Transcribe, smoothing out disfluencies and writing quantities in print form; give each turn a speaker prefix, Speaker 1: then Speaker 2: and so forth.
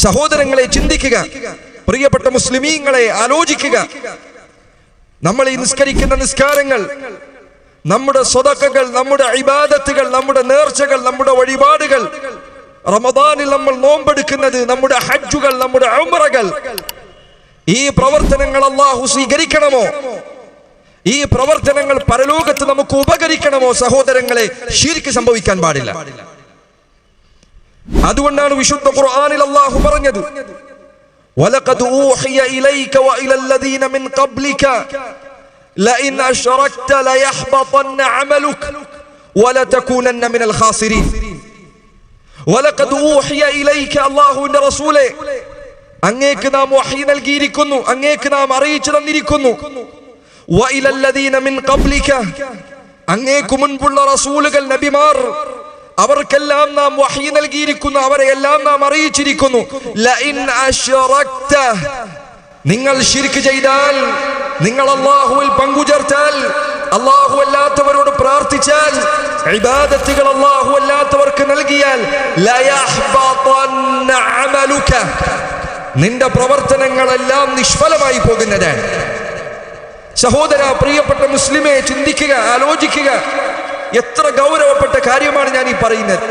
Speaker 1: സഹോദരങ്ങളെ ചിന്തിക്കുക, പ്രിയപ്പെട്ട മുസ്ലിമീങ്ങളെ ആലോചിക്കുക. നമ്മൾ ഈ നിസ്കരിക്കുന്ന നിസ്കാരങ്ങൾ, നമ്മുടെ സ്വതക്കകൾ, നമ്മുടെ ഇബാദത്തുകൾ, നമ്മുടെ നേർച്ചകൾ, നമ്മുടെ വഴിപാടുകൾ, റമദാനിൽ നമ്മൾ നോമ്പെടുക്കുന്നത്, നമ്മുടെ ഹജ്ജുകൾ, നമ്മുടെ ഉംറകൾ, ഈ പ്രവർത്തനങ്ങൾ അല്ലാഹു സ്വീകരിക്കണമോ? ഈ പ്രവർത്തനങ്ങൾ പരലോകത്ത് നമുക്ക് ഉപകരിക്കണമോ? സഹോദരങ്ങളെ, ശിർക്ക് സംഭവിക്കാൻ പാടില്ല. അതുകൊണ്ടാണ് വിശുദ്ധ ഖുർആനിൽ അല്ലാഹു പറഞ്ഞത്, വലഖദ് ഊഹിയ ഇലൈക വഇല الذين من قبلك لئن أشركت ليحبطن عملك ولتكونن من الخاسرين. വലഖദ് ഊഹിയ ഇലൈക, അല്ലാഹുവിന്റെ റസൂലേ, അങ്ങേക്ക് നാം വഹി നൽകിയിരിക്കുന്നു, അങ്ങേക്ക് നാം അറിയിച്ചു തന്നിരിക്കുന്നു. വഇല الذين من قبلك, അങ്ങേക്ക് മുൻപുള്ള റസൂലുകൾ, നബിമാർ, അവർക്കെല്ലാം നാം വഹി നൽകിയിരിക്കുന്നു, അവരെയെല്ലാം നാം അറിയിച്ചിരിക്കുന്നു. ലഇൻ അശ്റക്ത, നിങ്ങൾ ശിർക്ക് ചെയ്താൽ, നിങ്ങൾ അല്ലാഹുവിൽ പങ്കുചേർത്താൽ, അല്ലാഹു അല്ലാത്തവരോട് പ്രാർത്ഥിച്ചാൽ, ഇബാദത്തുകൾ അല്ലാഹു അല്ലാത്തവർക്ക് നൽകിയാൽ, ലയഹ്ബതന്ന അമലുക, നിന്റെ പ്രവർത്തനങ്ങളെല്ലാം നിഷ്ഫലമായി പോകുന്നതാണ്. സഹോദര, പ്രിയപ്പെട്ട മുസ്ലിമേ, ചിന്തിക്കുക, ആലോചിക്കുക. എത്ര ഗൗരവപ്പെട്ട കാര്യമാണ് ഞാൻ ഈ പറയുന്നത്.